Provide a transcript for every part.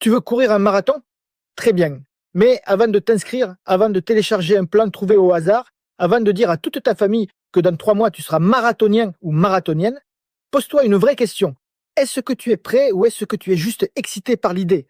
Tu veux courir un marathon? Très bien. Mais avant de t'inscrire, avant de télécharger un plan trouvé au hasard, avant de dire à toute ta famille que dans 3 mois tu seras marathonien ou marathonienne, pose-toi une vraie question. Est-ce que tu es prêt ou est-ce que tu es juste excité par l'idée?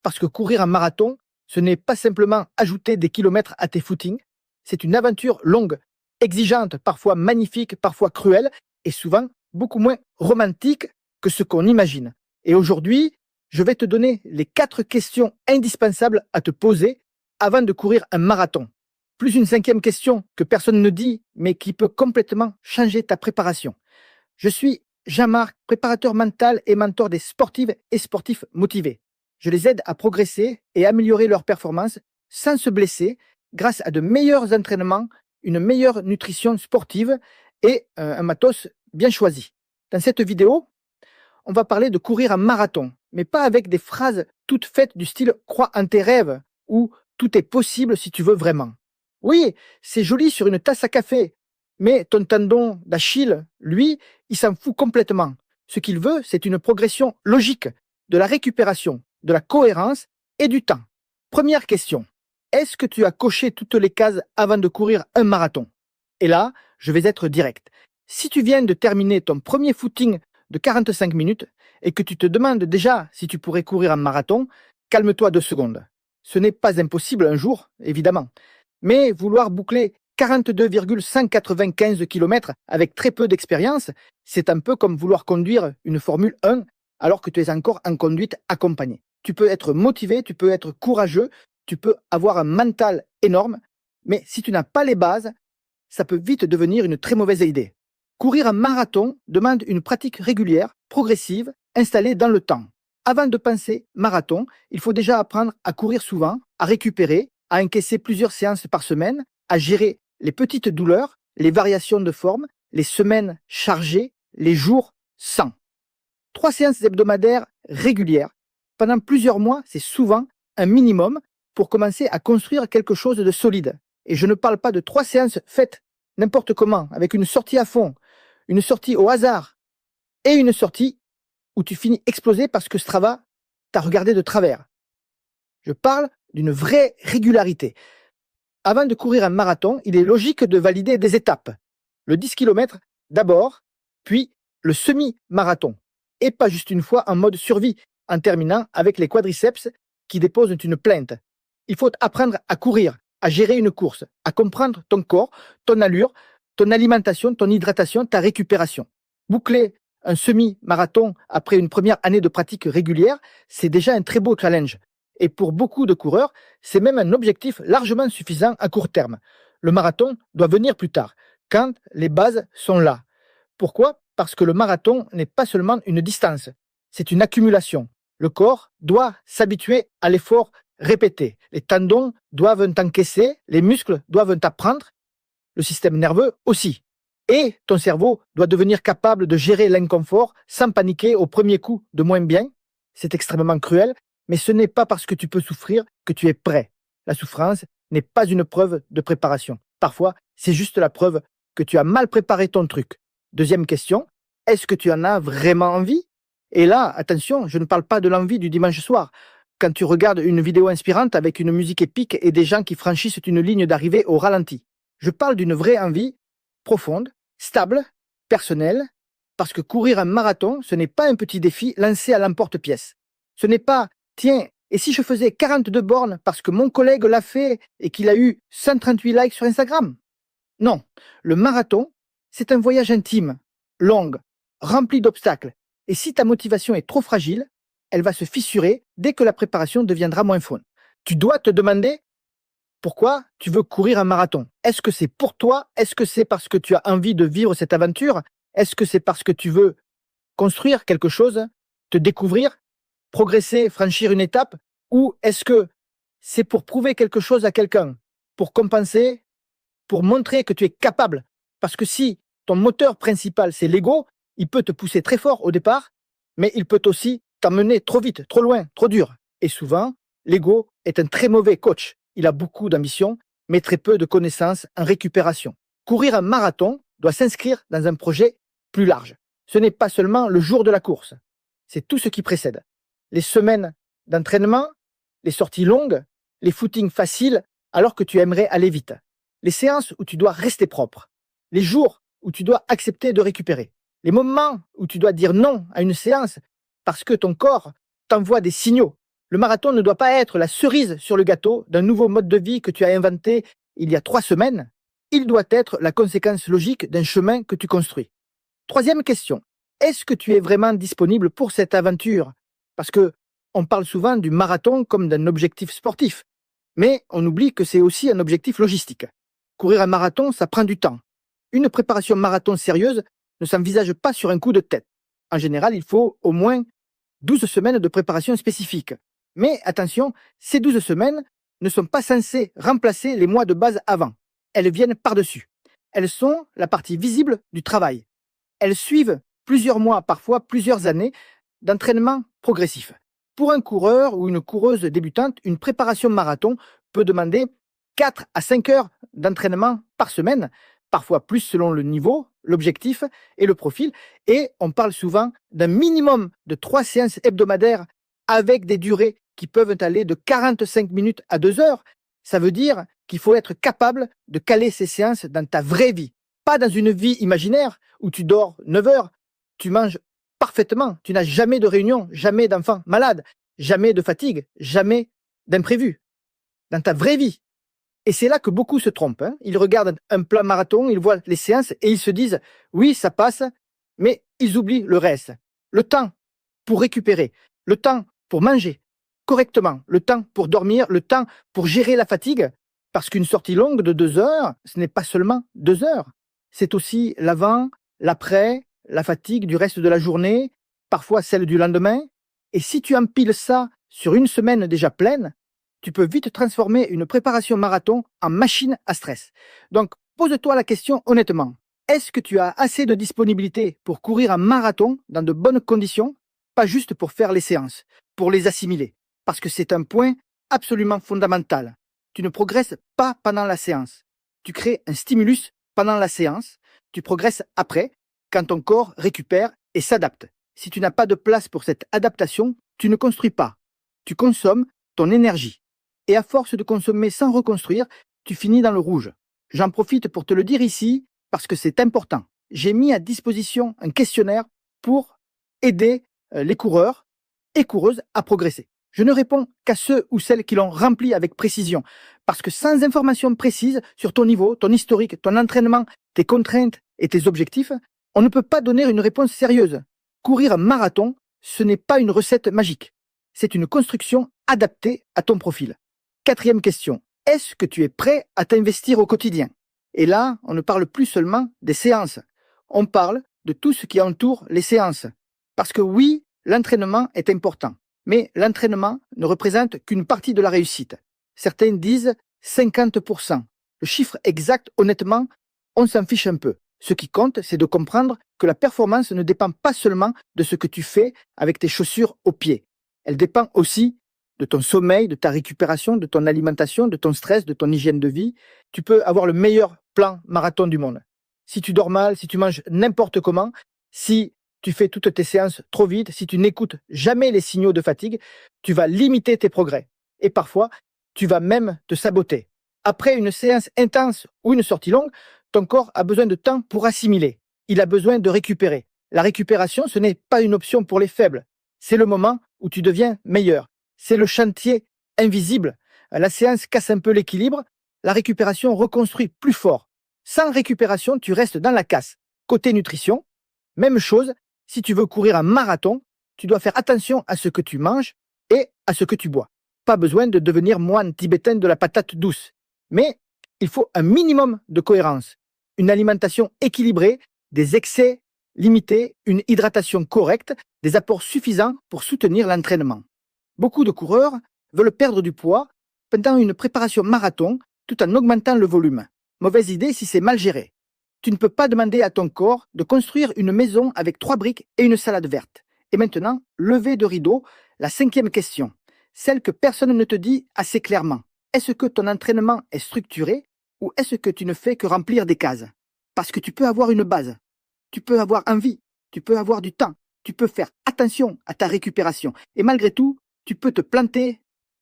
Parce que courir un marathon, ce n'est pas simplement ajouter des kilomètres à tes footings, c'est une aventure longue, exigeante, parfois magnifique, parfois cruelle, et souvent beaucoup moins romantique que ce qu'on imagine. Et aujourd'hui, je vais te donner les 4 questions indispensables à te poser avant de courir un marathon. Plus une 5e question que personne ne dit, mais qui peut complètement changer ta préparation. Je suis Jean-Marc, préparateur mental et mentor des sportives et sportifs motivés. Je les aide à progresser et améliorer leur performance sans se blesser grâce à de meilleurs entraînements, une meilleure nutrition sportive et un matos bien choisi. Dans cette vidéo, on va parler de courir un marathon, mais pas avec des phrases toutes faites du style « crois en tes rêves » ou « tout est possible si tu veux vraiment ». Oui, c'est joli sur une tasse à café, mais ton tendon d'Achille, lui, il s'en fout complètement. Ce qu'il veut, c'est une progression logique, de la récupération, de la cohérence et du temps. Première question. Est-ce que tu as coché toutes les cases avant de courir un marathon? Et là, je vais être direct. Si tu viens de terminer ton premier footing de 45 minutes et que tu te demandes déjà si tu pourrais courir un marathon, calme-toi 2 secondes. Ce n'est pas impossible un jour, évidemment. Mais vouloir boucler 42,195 km avec très peu d'expérience, c'est un peu comme vouloir conduire une Formule 1 alors que tu es encore en conduite accompagnée. Tu peux être motivé, tu peux être courageux, tu peux avoir un mental énorme, mais si tu n'as pas les bases, ça peut vite devenir une très mauvaise idée. Courir un marathon demande une pratique régulière, progressive, installée dans le temps. Avant de penser marathon, il faut déjà apprendre à courir souvent, à récupérer, à encaisser plusieurs séances par semaine, à gérer les petites douleurs, les variations de forme, les semaines chargées, les jours sans. 3 séances hebdomadaires régulières pendant plusieurs mois, c'est souvent un minimum pour commencer à construire quelque chose de solide. Et je ne parle pas de 3 séances faites n'importe comment, avec une sortie à fond, une sortie au hasard et une sortie où tu finis explosé parce que Strava t'a regardé de travers. Je parle d'une vraie régularité. Avant de courir un marathon, il est logique de valider des étapes. Le 10 km d'abord, puis le semi-marathon. Et pas juste une fois en mode survie, en terminant avec les quadriceps qui déposent une plainte. Il faut apprendre à courir, à gérer une course, à comprendre ton corps, ton allure, ton alimentation, ton hydratation, ta récupération. Boucler un semi-marathon après une première année de pratique régulière, c'est déjà un très beau challenge. Et pour beaucoup de coureurs, c'est même un objectif largement suffisant à court terme. Le marathon doit venir plus tard, quand les bases sont là. Pourquoi? Parce que le marathon n'est pas seulement une distance, c'est une accumulation. Le corps doit s'habituer à l'effort répété. Les tendons doivent t'encaisser, les muscles doivent t'apprendre, le système nerveux aussi. Et ton cerveau doit devenir capable de gérer l'inconfort sans paniquer au premier coup de moins bien. C'est extrêmement cruel, mais ce n'est pas parce que tu peux souffrir que tu es prêt. La souffrance n'est pas une preuve de préparation. Parfois, c'est juste la preuve que tu as mal préparé ton truc. Deuxième question, est-ce que tu en as vraiment envie? Et là, attention, je ne parle pas de l'envie du dimanche soir. Quand tu regardes une vidéo inspirante avec une musique épique et des gens qui franchissent une ligne d'arrivée au ralenti. Je parle d'une vraie envie profonde, stable, personnelle, parce que courir un marathon, ce n'est pas un petit défi lancé à l'emporte-pièce. Ce n'est pas « tiens, et si je faisais 42 bornes parce que mon collègue l'a fait et qu'il a eu 138 likes sur Instagram ?» Non, le marathon, c'est un voyage intime, long, rempli d'obstacles. Et si ta motivation est trop fragile, elle va se fissurer dès que la préparation deviendra moins fun. Tu dois te demander pourquoi tu veux courir un marathon. Est-ce que c'est pour toi? Est-ce que c'est parce que tu as envie de vivre cette aventure? Est-ce que c'est parce que tu veux construire quelque chose, te découvrir, progresser, franchir une étape? Ou est-ce que c'est pour prouver quelque chose à quelqu'un? Pour compenser? Pour montrer que tu es capable? Parce que si ton moteur principal, c'est l'ego, il peut te pousser très fort au départ, mais il peut aussi t'emmener trop vite, trop loin, trop dur. Et souvent, l'ego est un très mauvais coach. Il a beaucoup d'ambition, mais très peu de connaissances en récupération. Courir un marathon doit s'inscrire dans un projet plus large. Ce n'est pas seulement le jour de la course, c'est tout ce qui précède. Les semaines d'entraînement, les sorties longues, les footings faciles alors que tu aimerais aller vite, les séances où tu dois rester propre, les jours où tu dois accepter de récupérer, les moments où tu dois dire non à une séance parce que ton corps t'envoie des signaux. Le marathon ne doit pas être la cerise sur le gâteau d'un nouveau mode de vie que tu as inventé il y a 3 semaines. Il doit être la conséquence logique d'un chemin que tu construis. Troisième question. Est-ce que tu es vraiment disponible pour cette aventure? Parce que on parle souvent du marathon comme d'un objectif sportif, mais on oublie que c'est aussi un objectif logistique. Courir un marathon, ça prend du temps. Une préparation marathon sérieuse ne s'envisage pas sur un coup de tête. En général, il faut au moins 12 semaines de préparation spécifique. Mais attention, ces 12 semaines ne sont pas censées remplacer les mois de base avant. Elles viennent par-dessus. Elles sont la partie visible du travail. Elles suivent plusieurs mois, parfois plusieurs années d'entraînement progressif. Pour un coureur ou une coureuse débutante, une préparation marathon peut demander 4 à 5 heures d'entraînement par semaine, parfois plus selon le niveau, l'objectif et le profil. Et on parle souvent d'un minimum de 3 séances hebdomadaires avec des durées qui peuvent aller de 45 minutes à 2 heures. Ça veut dire qu'il faut être capable de caler ces séances dans ta vraie vie, pas dans une vie imaginaire où tu dors 9 heures, tu manges parfaitement, tu n'as jamais de réunion, jamais d'enfants malades, jamais de fatigue, jamais d'imprévu. Dans ta vraie vie. Et c'est là que beaucoup se trompent. Ils regardent un plan marathon, ils voient les séances et ils se disent oui, ça passe, mais ils oublient le reste. Le temps pour récupérer, le temps pour manger correctement, le temps pour dormir, le temps pour gérer la fatigue. Parce qu'une sortie longue de 2 heures, ce n'est pas seulement 2 heures. C'est aussi l'avant, l'après, la fatigue du reste de la journée, parfois celle du lendemain. Et si tu empiles ça sur une semaine déjà pleine, tu peux vite transformer une préparation marathon en machine à stress. Donc, pose-toi la question honnêtement. Est-ce que tu as assez de disponibilité pour courir un marathon dans de bonnes conditions, pas juste pour faire les séances, pour les assimiler? Parce que c'est un point absolument fondamental. Tu ne progresses pas pendant la séance. Tu crées un stimulus pendant la séance. Tu progresses après, quand ton corps récupère et s'adapte. Si tu n'as pas de place pour cette adaptation, tu ne construis pas. Tu consommes ton énergie. Et à force de consommer sans reconstruire, tu finis dans le rouge. J'en profite pour te le dire ici parce que c'est important. J'ai mis à disposition un questionnaire pour aider les coureurs et coureuses à progresser. Je ne réponds qu'à ceux ou celles qui l'ont rempli avec précision. Parce que sans information précise sur ton niveau, ton historique, ton entraînement, tes contraintes et tes objectifs, on ne peut pas donner une réponse sérieuse. Courir un marathon, ce n'est pas une recette magique. C'est une construction adaptée à ton profil. Quatrième question. Est-ce que tu es prêt à t'investir au quotidien? Et là, on ne parle plus seulement des séances. On parle de tout ce qui entoure les séances. Parce que oui, l'entraînement est important. Mais l'entraînement ne représente qu'une partie de la réussite. Certains disent 50%. Le chiffre exact, honnêtement, on s'en fiche un peu. Ce qui compte, c'est de comprendre que la performance ne dépend pas seulement de ce que tu fais avec tes chaussures aux pieds. Elle dépend aussi de ton sommeil, de ta récupération, de ton alimentation, de ton stress, de ton hygiène de vie. Tu peux avoir le meilleur plan marathon du monde. Si tu dors mal, si tu manges n'importe comment, si tu fais toutes tes séances trop vite, si tu n'écoutes jamais les signaux de fatigue, tu vas limiter tes progrès. Et parfois, tu vas même te saboter. Après une séance intense ou une sortie longue, ton corps a besoin de temps pour assimiler. Il a besoin de récupérer. La récupération, ce n'est pas une option pour les faibles. C'est le moment où tu deviens meilleur. C'est le chantier invisible. La séance casse un peu l'équilibre. La récupération reconstruit plus fort. Sans récupération, tu restes dans la casse. Côté nutrition, même chose. Si tu veux courir un marathon, tu dois faire attention à ce que tu manges et à ce que tu bois. Pas besoin de devenir moine tibétain de la patate douce. Mais il faut un minimum de cohérence. Une alimentation équilibrée, des excès limités, une hydratation correcte, des apports suffisants pour soutenir l'entraînement. Beaucoup de coureurs veulent perdre du poids pendant une préparation marathon tout en augmentant le volume. Mauvaise idée si c'est mal géré. Tu ne peux pas demander à ton corps de construire une maison avec 3 briques et une salade verte. Et maintenant, lever de rideau, la 5e question. Celle que personne ne te dit assez clairement. Est-ce que ton entraînement est structuré ou est-ce que tu ne fais que remplir des cases? Parce que tu peux avoir une base. Tu peux avoir envie. Tu peux avoir du temps. Tu peux faire attention à ta récupération. Et malgré tout, tu peux te planter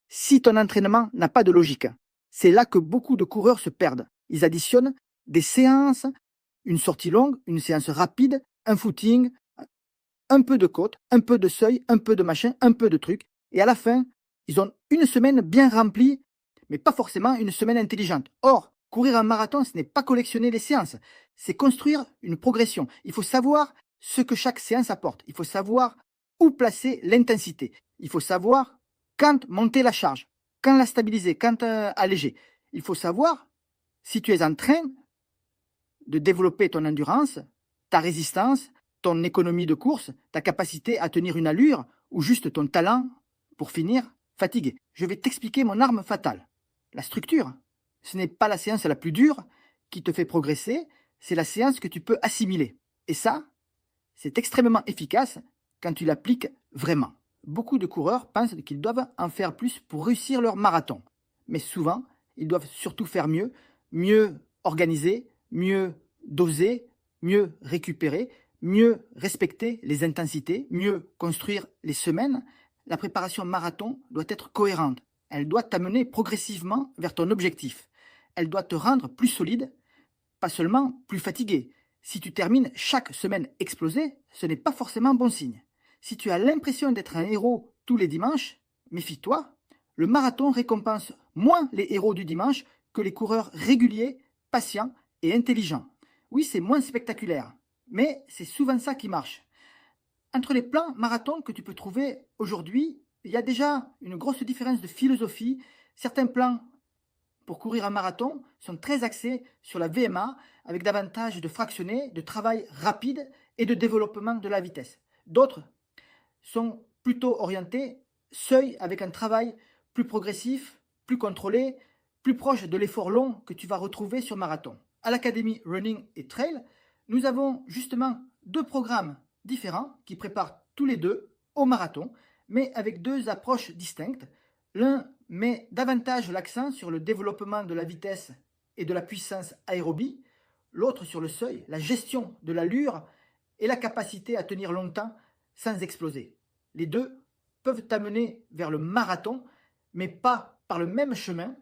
si ton entraînement n'a pas de logique. C'est là que beaucoup de coureurs se perdent. Ils additionnent des séances, une sortie longue, une séance rapide, un footing, un peu de côte, un peu de seuil, un peu de machin, un peu de truc. Et à la fin, ils ont une semaine bien remplie, mais pas forcément une semaine intelligente. Or, courir un marathon, ce n'est pas collectionner les séances, c'est construire une progression. Il faut savoir ce que chaque séance apporte. Il faut savoir où placer l'intensité. Il faut savoir quand monter la charge, quand la stabiliser, quand alléger. Il faut savoir si tu es en train de développer ton endurance, ta résistance, ton économie de course, ta capacité à tenir une allure ou juste ton talent pour finir fatigué. Je vais t'expliquer mon arme fatale. La structure. Ce n'est pas la séance la plus dure qui te fait progresser, c'est la séance que tu peux assimiler. Et ça, c'est extrêmement efficace quand tu l'appliques vraiment. Beaucoup de coureurs pensent qu'ils doivent en faire plus pour réussir leur marathon. Mais souvent, ils doivent surtout faire mieux, mieux organiser, mieux doser, mieux récupérer, mieux respecter les intensités, mieux construire les semaines. La préparation marathon doit être cohérente. Elle doit t'amener progressivement vers ton objectif. Elle doit te rendre plus solide, pas seulement plus fatigué. Si tu termines chaque semaine explosé, ce n'est pas forcément bon signe. Si tu as l'impression d'être un héros tous les dimanches, méfie-toi. Le marathon récompense moins les héros du dimanche que les coureurs réguliers, patients et intelligents. Oui, c'est moins spectaculaire, mais c'est souvent ça qui marche. Entre les plans marathon que tu peux trouver aujourd'hui, il y a déjà une grosse différence de philosophie. Certains plans pour courir un marathon sont très axés sur la VMA, avec davantage de fractionnés, de travail rapide et de développement de la vitesse. D'autres sont plutôt orientés seuil, avec un travail plus progressif, plus contrôlé, plus proche de l'effort long que tu vas retrouver sur marathon. À l'Académie Running et Trail, nous avons justement deux programmes différents qui préparent tous les deux au marathon, mais avec deux approches distinctes. L'un met davantage l'accent sur le développement de la vitesse et de la puissance aérobie, l'autre sur le seuil, la gestion de l'allure et la capacité à tenir longtemps sans exploser. Les deux peuvent t'amener vers le marathon, mais pas par le même chemin.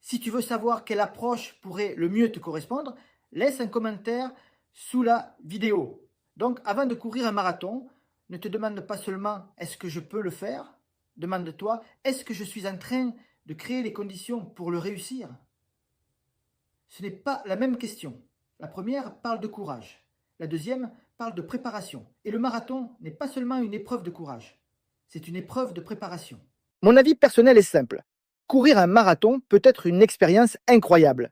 Si tu veux savoir quelle approche pourrait le mieux te correspondre, laisse un commentaire sous la vidéo. Donc, avant de courir un marathon, ne te demande pas seulement « est-ce que je peux le faire ?» Demande-toi « est-ce que je suis en train de créer les conditions pour le réussir ?» Ce n'est pas la même question. La première parle de courage. La deuxième parle de préparation. Et le marathon n'est pas seulement une épreuve de courage. C'est une épreuve de préparation. Mon avis personnel est simple. Courir un marathon peut être une expérience incroyable.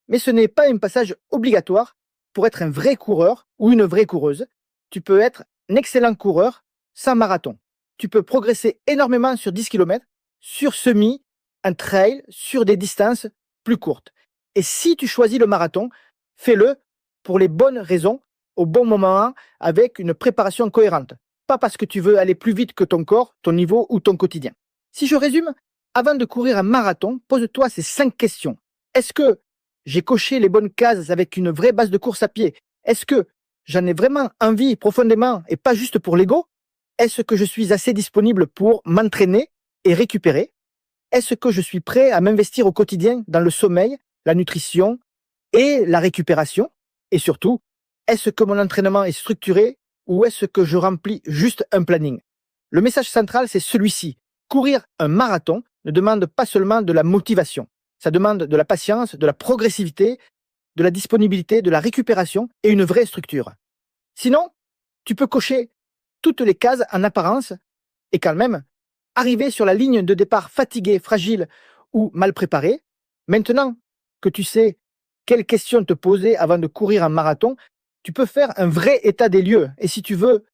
Mais ce n'est pas un passage obligatoire pour être un vrai coureur ou une vraie coureuse. Tu peux être un excellent coureur sans marathon. Tu peux progresser énormément sur 10 km, sur semi, un trail, sur des distances plus courtes. Et si tu choisis le marathon, fais-le pour les bonnes raisons, au bon moment, avec une préparation cohérente. Pas parce que tu veux aller plus vite que ton corps, ton niveau ou ton quotidien. Si je résume, avant de courir un marathon, pose-toi ces 5 questions. Est-ce que j'ai coché les bonnes cases avec une vraie base de course à pied? Est-ce que j'en ai vraiment envie profondément et pas juste pour l'ego? Est-ce que je suis assez disponible pour m'entraîner et récupérer? Est-ce que je suis prêt à m'investir au quotidien dans le sommeil, la nutrition et la récupération? Et surtout, est-ce que mon entraînement est structuré ou est-ce que je remplis juste un planning? Le message central, c'est celui-ci. Courir un marathon ne demande pas seulement de la motivation. Ça demande de la patience, de la progressivité, de la disponibilité, de la récupération et une vraie structure. Sinon, tu peux cocher toutes les cases en apparence et quand même arriver sur la ligne de départ fatigué, fragile ou mal préparé. Maintenant que tu sais quelles questions te poser avant de courir un marathon, tu peux faire un vrai état des lieux. Et si tu veux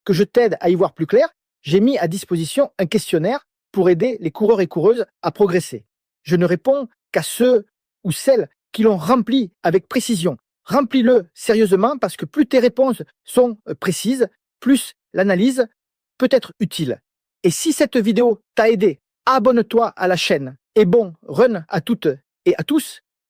que je t'aide à y voir plus clair, j'ai mis à disposition un questionnaire pour aider les coureurs et coureuses à progresser. Je ne réponds qu'à ceux ou celles qui l'ont rempli avec précision. Remplis-le sérieusement parce que plus tes réponses sont précises, plus l'analyse peut être utile. Et si cette vidéo t'a aidé, abonne-toi à la chaîne. Et bon run à toutes et à tous.